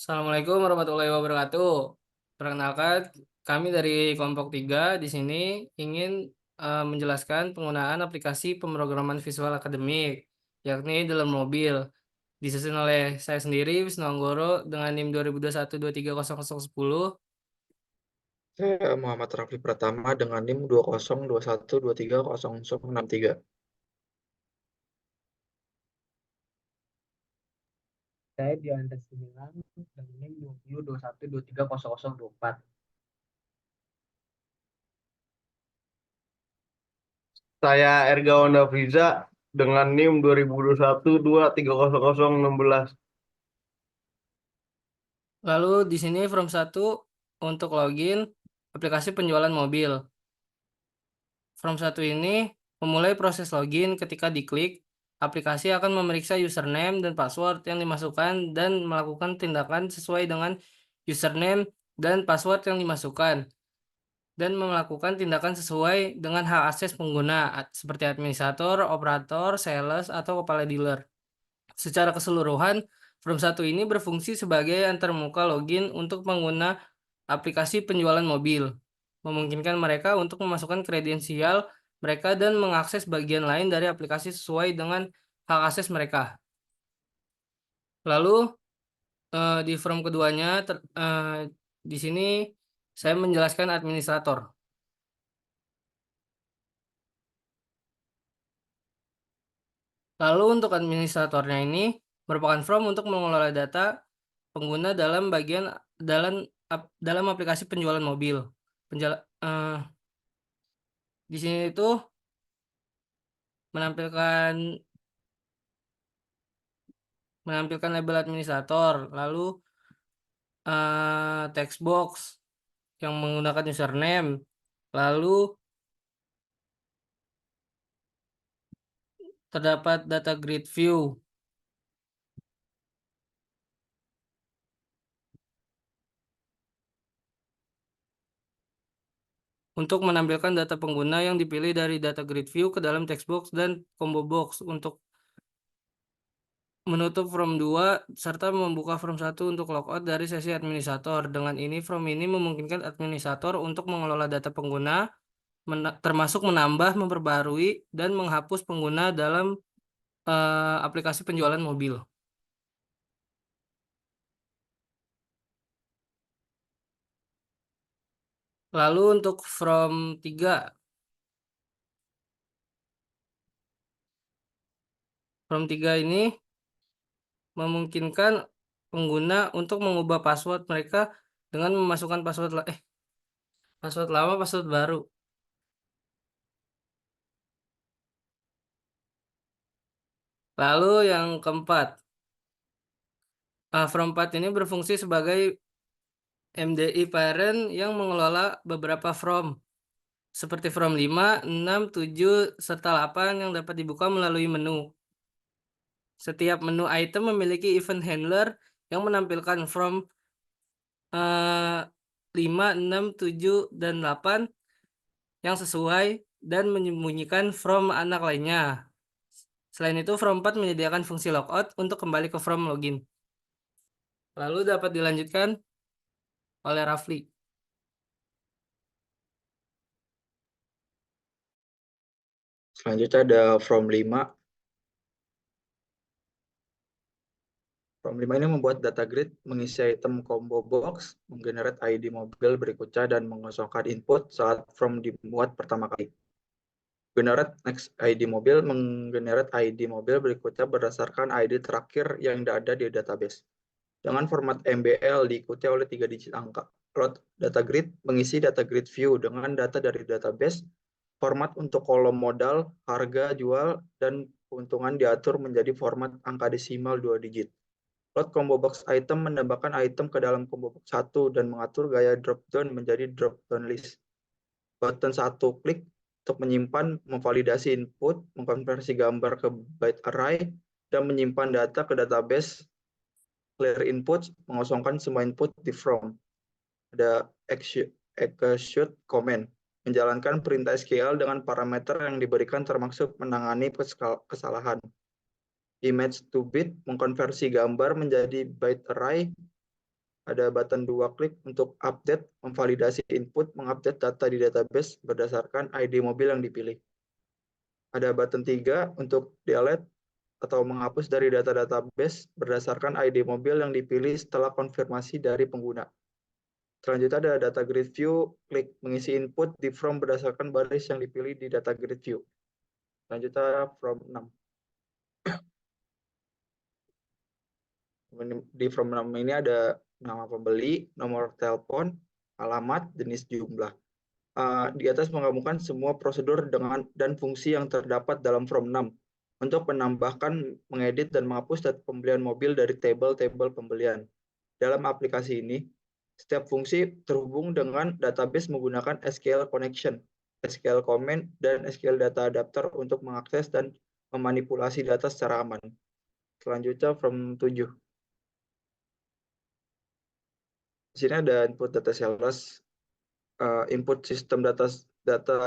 Assalamualaikum warahmatullahi wabarakatuh. Perkenalkan, kami dari kelompok 3 di sini ingin menjelaskan penggunaan aplikasi pemrograman visual akademik, yakni dalam mobil. Disusun oleh saya sendiri, Wisnu Anggoro, dengan NIM 2021-230010. Saya Muhammad Rafli Pratama dengan NIM 2021230063. Saya Dianra Similang dengan NIM 2021230024. Saya Erga Wanda Friza dengan NIM 2021-230016. Lalu di sini form 1 untuk login aplikasi penjualan mobil. Form 1 ini memulai proses login. Ketika diklik, aplikasi akan memeriksa username dan password yang dimasukkan dan melakukan tindakan sesuai dengan username dan password yang dimasukkan, dan melakukan tindakan sesuai dengan hak akses pengguna seperti administrator, operator, sales, atau kepala dealer. Secara keseluruhan, Form 1 ini berfungsi sebagai antarmuka login untuk pengguna aplikasi penjualan mobil, memungkinkan mereka untuk memasukkan kredensial mereka dan mengakses bagian lain dari aplikasi sesuai dengan hak akses mereka. Lalu di form keduanya di sini saya menjelaskan administrator. Lalu untuk administratornya ini merupakan form untuk mengelola data pengguna dalam aplikasi penjualan mobil. Di sini itu menampilkan label administrator, lalu text box yang menggunakan username, lalu terdapat data grid view. Untuk menampilkan data pengguna yang dipilih dari data grid view ke dalam text box dan combo box untuk menutup form 2 serta membuka form 1 untuk logout dari sesi administrator. Dengan ini, form ini memungkinkan administrator untuk mengelola data pengguna, termasuk menambah, memperbarui, dan menghapus pengguna dalam aplikasi penjualan mobil. Lalu untuk form 3. Form 3 ini memungkinkan pengguna untuk mengubah password mereka dengan memasukkan password lama, password baru. Lalu yang keempat, form 4 ini berfungsi sebagai MDI parent yang mengelola beberapa form seperti form 5, 6, 7, serta 8 yang dapat dibuka melalui menu. Setiap menu item memiliki event handler yang menampilkan form 5, 6, 7, dan 8 yang sesuai dan menyembunyikan from anak lainnya. Selain itu, From 4 menyediakan fungsi logout untuk kembali ke From login. Lalu dapat dilanjutkan oleh Rafli. Selanjutnya ada From 5. From 5 ini membuat data grid, mengisi item combo box, menggenerate ID mobil berikutnya, dan mengosongkan input saat From dimuat pertama kali. Generate next ID mobil menggenerate ID mobil berikutnya berdasarkan ID terakhir yang ada di database. Dengan format MBL diikuti oleh 3 digit angka. Load data grid mengisi data grid view dengan data dari database. Format untuk kolom modal, harga jual, dan keuntungan diatur menjadi format angka desimal 2 digit. Load combo box item menambahkan item ke dalam combo box 1 dan mengatur gaya drop down menjadi drop down list. Button 1 klik untuk menyimpan, memvalidasi input, mengkonversi gambar ke byte array, dan menyimpan data ke database. Clear input, mengosongkan semua input di from. Ada execute command, menjalankan perintah SQL dengan parameter yang diberikan termasuk menangani kesalahan. Image to bit, mengkonversi gambar menjadi byte array, Ada button 2 klik untuk update, memvalidasi input, mengupdate data di database berdasarkan ID mobil yang dipilih. Ada button 3 untuk delete atau menghapus dari data database berdasarkan ID mobil yang dipilih setelah konfirmasi dari pengguna. Selanjutnya ada data grid view, klik mengisi input di from berdasarkan baris yang dipilih di data grid view. Selanjutnya from 6. Di from 6 ini ada nama pembeli, nomor telepon, alamat, jenis jumlah. Di atas menggabungkan semua prosedur dan fungsi yang terdapat dalam from 6 untuk menambahkan, mengedit, dan menghapus data pembelian mobil dari tabel-tabel pembelian. Dalam aplikasi ini, setiap fungsi terhubung dengan database menggunakan SQL connection, SQL comment, dan SQL data adapter untuk mengakses dan memanipulasi data secara aman. Selanjutnya from 7. Di sini ada input data sales, input sistem data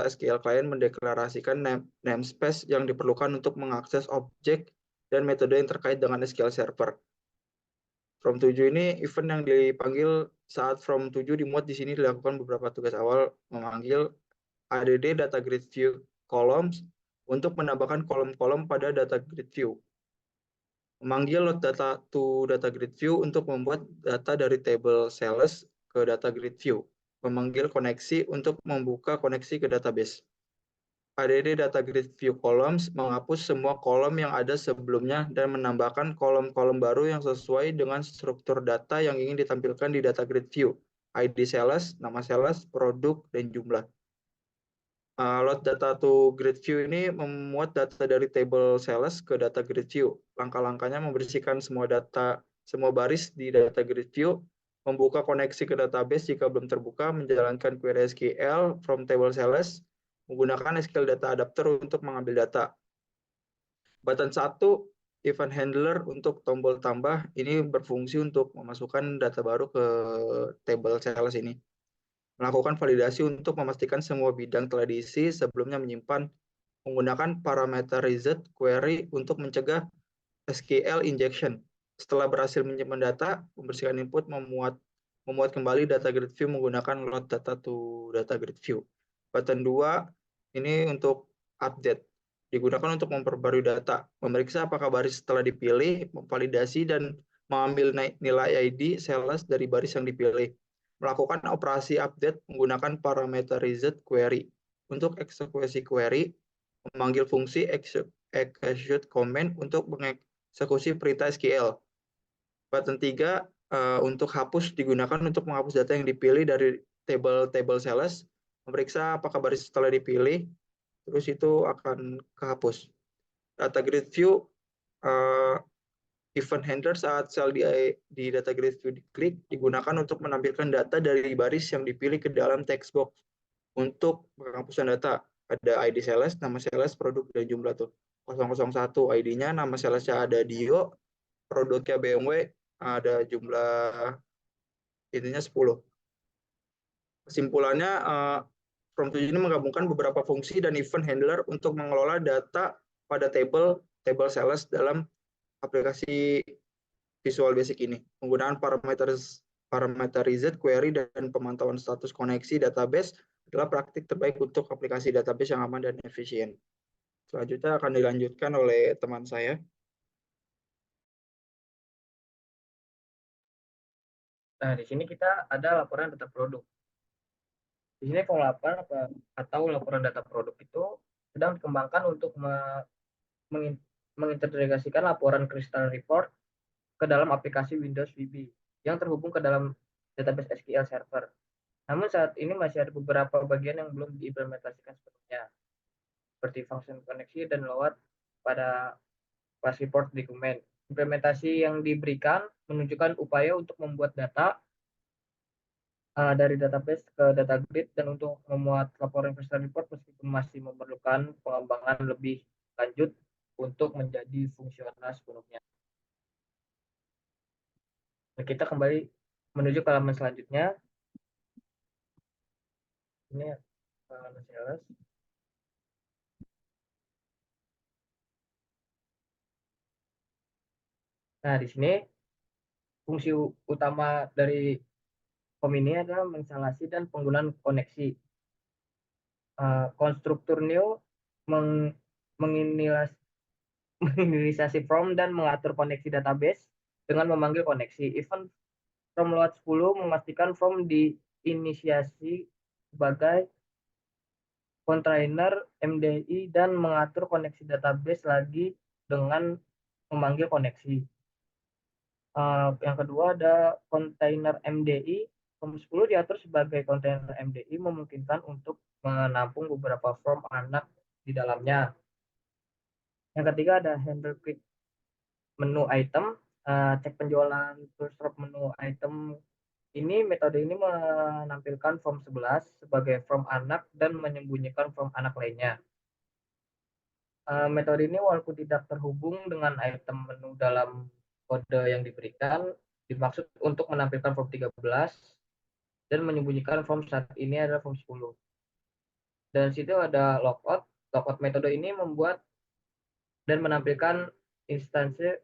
SQL client mendeklarasikan namespace yang diperlukan untuk mengakses objek dan metode yang terkait dengan SQL server. From 7 ini event yang dipanggil saat from 7 dimuat di sini dilakukan beberapa tugas awal, memanggil add data grid view columns untuk menambahkan kolom-kolom pada data grid view. Memanggil load data to data grid view untuk membuat data dari table sales ke data grid view. Memanggil koneksi untuk membuka koneksi ke database. Add data grid view columns menghapus semua kolom yang ada sebelumnya dan menambahkan kolom-kolom baru yang sesuai dengan struktur data yang ingin ditampilkan di data grid view. ID sales, nama sales, produk, dan jumlah. Load data to grid view ini memuat data dari table sales ke data grid view. Langkah-langkahnya membersihkan semua baris di data grid view, membuka koneksi ke database jika belum terbuka, menjalankan query SQL from table sales, menggunakan SQL data adapter untuk mengambil data. Button 1, event handler untuk tombol tambah, ini berfungsi untuk memasukkan data baru ke table sales ini. Melakukan validasi untuk memastikan semua bidang telah diisi sebelumnya menyimpan, menggunakan parameterized query untuk mencegah SQL injection. Setelah berhasil menyimpan data, membersihkan input, memuat kembali data grid view menggunakan load data to data grid view. Button 2 ini untuk update. Digunakan untuk memperbarui data, memeriksa apakah baris telah dipilih, memvalidasi dan mengambil nilai ID sales dari baris yang dipilih. Melakukan operasi update menggunakan parameterized query. Untuk eksekusi query, memanggil fungsi execute command untuk mengeksekusi perintah SQL. Button 3 untuk hapus digunakan untuk menghapus data yang dipilih dari table sales, memeriksa apakah baris telah dipilih, terus itu akan kehapus. Data grid view, event handler saat sel di data grid view diklik digunakan untuk menampilkan data dari baris yang dipilih ke dalam text box. Untuk penghapusan data, ada ID sales, nama sales, produk, dan jumlah tuh. 001 ID-nya, nama salesnya ada Dio, produknya BMW, ada jumlah intinya 10. Kesimpulannya, From 7 ini menggabungkan beberapa fungsi dan event handler untuk mengelola data pada table sales dalam aplikasi Visual Basic ini. Penggunaan parameterized query dan pemantauan status koneksi database adalah praktik terbaik untuk aplikasi database yang aman dan efisien. Selanjutnya akan dilanjutkan oleh teman saya. Nah, di sini kita ada laporan data produk. Di sini form 8 atau laporan data produk itu sedang dikembangkan untuk mengintegrasikan laporan Crystal Report ke dalam aplikasi Windows VB yang terhubung ke dalam database SQL Server. Namun saat ini masih ada beberapa bagian yang belum diimplementasikan sepenuhnya, seperti function koneksi dan load pada class report dokumen. Implementasi yang diberikan menunjukkan upaya untuk membuat data dari database ke data grid dan untuk memuat laporan Crystal Report meskipun masih memerlukan pengembangan lebih lanjut untuk menjadi fungsional sepenuhnya. Nah, kita kembali menuju ke halaman selanjutnya. Ini halaman sales. Nah, di sini fungsi utama dari form ini adalah menginstalasi dan penggunaan koneksi. Konstruktur new menginisiasi form dan mengatur koneksi database dengan memanggil koneksi. Event from load 10 memastikan form diinisiasi sebagai kontainer MDI dan mengatur koneksi database lagi dengan memanggil koneksi. Yang kedua ada kontainer MDI. Form 10 diatur sebagai kontainer MDI memungkinkan untuk menampung beberapa form anak di dalamnya. Yang ketiga ada handle quick menu item. Cek penjualan tools drop menu item ini, metode ini menampilkan form 11 sebagai form anak dan menyembunyikan form anak lainnya. Metode ini walaupun tidak terhubung dengan item menu dalam kode yang diberikan, dimaksud untuk menampilkan form 13 dan menyembunyikan form saat ini adalah form 10. Dan situ ada logout. Logout metode ini membuat dan menampilkan instansi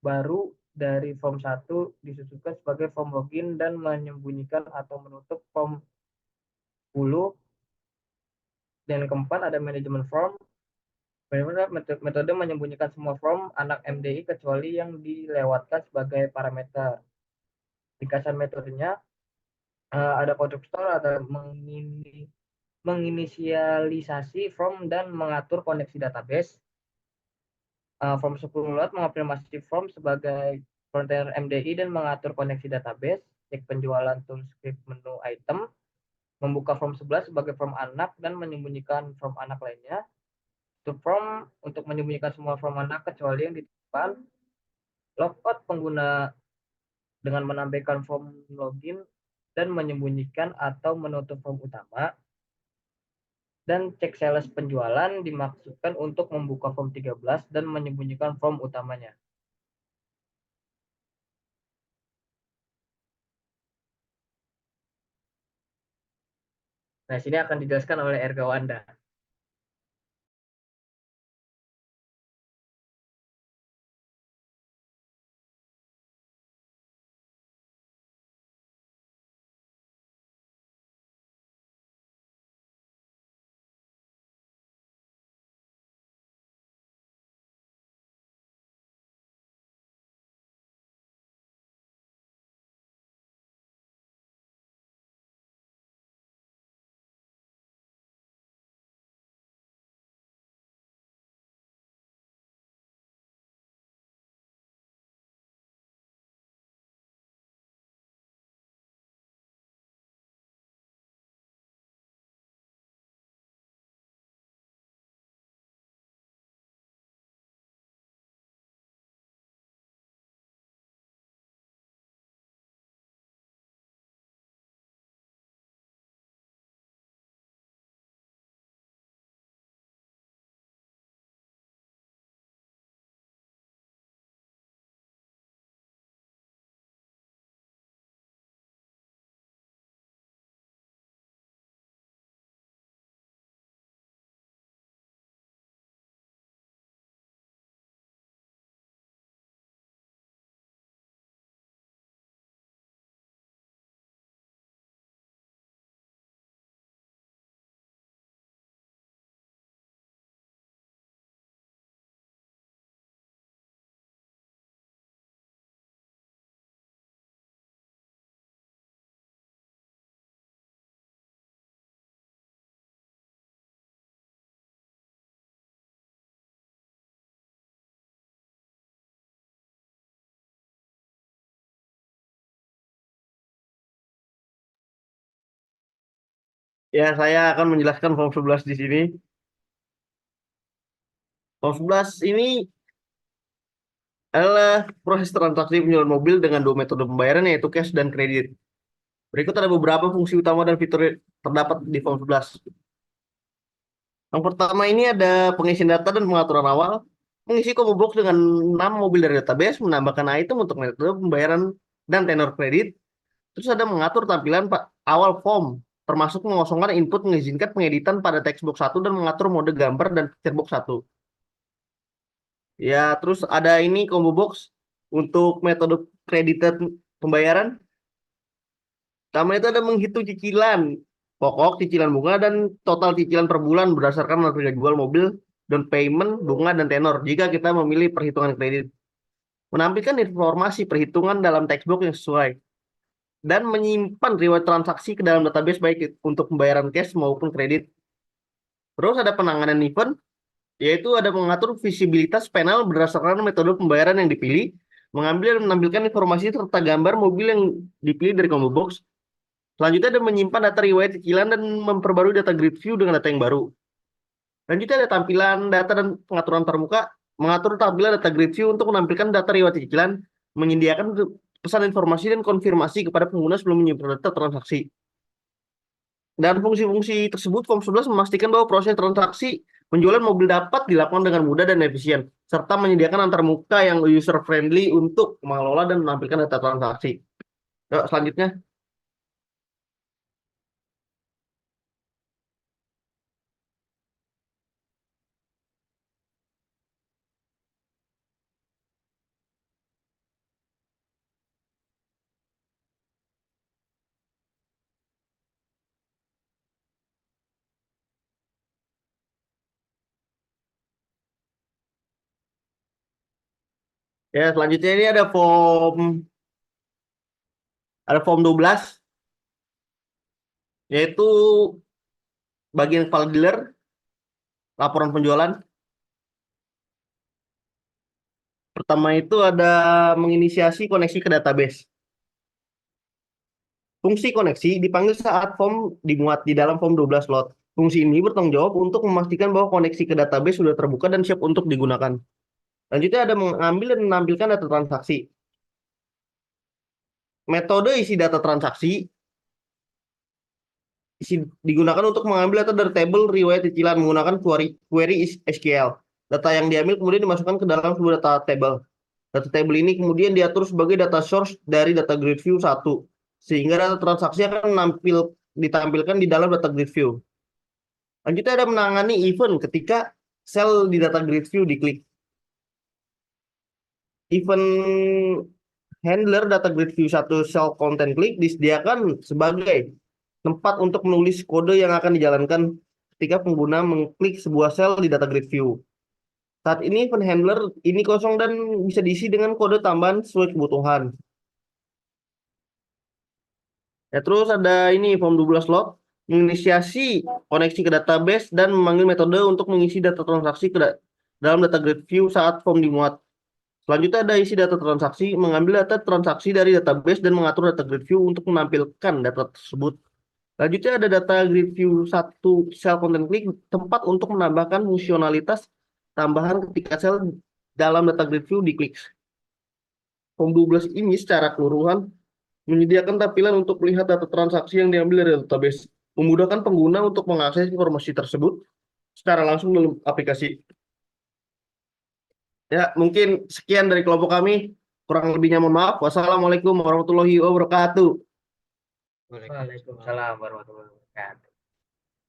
baru dari form 1 disusunkan sebagai form login dan menyembunyikan atau menutup form 10. Dan keempat ada manajemen form. Metode menyembunyikan semua form anak MDI kecuali yang dilewatkan sebagai parameter. Ringkasan metodenya ada konstruktor, ada menginisialisasi form dan mengatur koneksi database. Form 10 load mengafirmasi form sebagai kontainer MDI dan mengatur koneksi database. Cek penjualan tool script menu item. Membuka form 11 sebagai form anak dan menyembunyikan form anak lainnya. Form untuk menyembunyikan semua form anak kecuali yang dititipkan. Logout pengguna dengan menampilkan form login dan menyembunyikan atau menutup form utama. Dan cek sales penjualan dimaksudkan untuk membuka form 13 dan menyembunyikan form utamanya. Nah, sini akan dijelaskan oleh Ergawanda. Ya, saya akan menjelaskan form 11 di sini. Form 11 ini adalah proses transaksi penjualan mobil dengan dua metode pembayaran yaitu cash dan kredit. Berikut ada beberapa fungsi utama dan fitur terdapat di form 11. Yang pertama ini ada pengisian data dan pengaturan awal. Mengisi combo box dengan 6 mobil dari database, menambahkan item untuk metode pembayaran dan tenor kredit. Terus ada mengatur tampilan awal form, termasuk mengosongkan input, mengizinkan pengeditan pada text box 1 dan mengatur mode gambar dan picture box 1. Ya, terus ada ini combo box untuk metode credited pembayaran. Pertama itu ada menghitung cicilan pokok, cicilan bunga, dan total cicilan per bulan berdasarkan harga jual mobil, down payment, bunga, dan tenor. Jika kita memilih perhitungan kredit, menampilkan informasi perhitungan dalam textbook yang sesuai, dan menyimpan riwayat transaksi ke dalam database baik untuk pembayaran cash maupun kredit. Terus ada penanganan event, yaitu ada mengatur visibilitas panel berdasarkan metode pembayaran yang dipilih, mengambil dan menampilkan informasi serta gambar mobil yang dipilih dari combo box. Selanjutnya ada menyimpan data riwayat cicilan dan memperbarui data grid view dengan data yang baru. Selanjutnya ada tampilan data dan pengaturan termuka, mengatur tampilan data grid view untuk menampilkan data riwayat cicilan, menyediakan pesan informasi dan konfirmasi kepada pengguna sebelum menyimpan data transaksi. Dan fungsi-fungsi tersebut, Form 11 memastikan bahwa proses transaksi penjualan mobil dapat dilakukan dengan mudah dan efisien, serta menyediakan antarmuka yang user-friendly untuk mengelola dan menampilkan data transaksi. Yuk, selanjutnya. Ya, selanjutnya ini ada form 12, yaitu bagian kepala dealer, laporan penjualan. Pertama itu ada menginisiasi koneksi ke database. Fungsi koneksi dipanggil saat form dimuat di dalam form 12 slot. Fungsi ini bertanggung jawab untuk memastikan bahwa koneksi ke database sudah terbuka dan siap untuk digunakan. Selanjutnya ada mengambil dan menampilkan data transaksi. Metode isi data transaksi digunakan untuk mengambil data dari tabel riwayat cicilan menggunakan query SQL. Data yang diambil kemudian dimasukkan ke dalam sebuah data table. Data table ini kemudian diatur sebagai data source dari data grid view 1, sehingga data transaksi akan ditampilkan di dalam data grid view. Lanjutnya ada menangani event ketika sel di data grid view diklik. Event handler data grid view 1 cell content click disediakan sebagai tempat untuk menulis kode yang akan dijalankan ketika pengguna mengklik sebuah sel di data grid view. Saat ini event handler ini kosong dan bisa diisi dengan kode tambahan sesuai kebutuhan. Ya, terus ada ini form 12 slot, menginisiasi koneksi ke database dan memanggil metode untuk mengisi data transaksi ke dalam data grid view saat form dimuat. Selanjutnya ada isi data transaksi, mengambil data transaksi dari database dan mengatur data grid view untuk menampilkan data tersebut. Selanjutnya ada data grid view 1 cell content click, tempat untuk menambahkan fungsionalitas tambahan ketika sel dalam data grid view diklik. Form 12 ini secara keseluruhan menyediakan tampilan untuk melihat data transaksi yang diambil dari database, memudahkan pengguna untuk mengakses informasi tersebut secara langsung dalam aplikasi. Ya, mungkin sekian dari kelompok kami. Kurang lebihnya mohon maaf. Wassalamualaikum warahmatullahi wabarakatuh. Waalaikumsalam warahmatullahi wabarakatuh.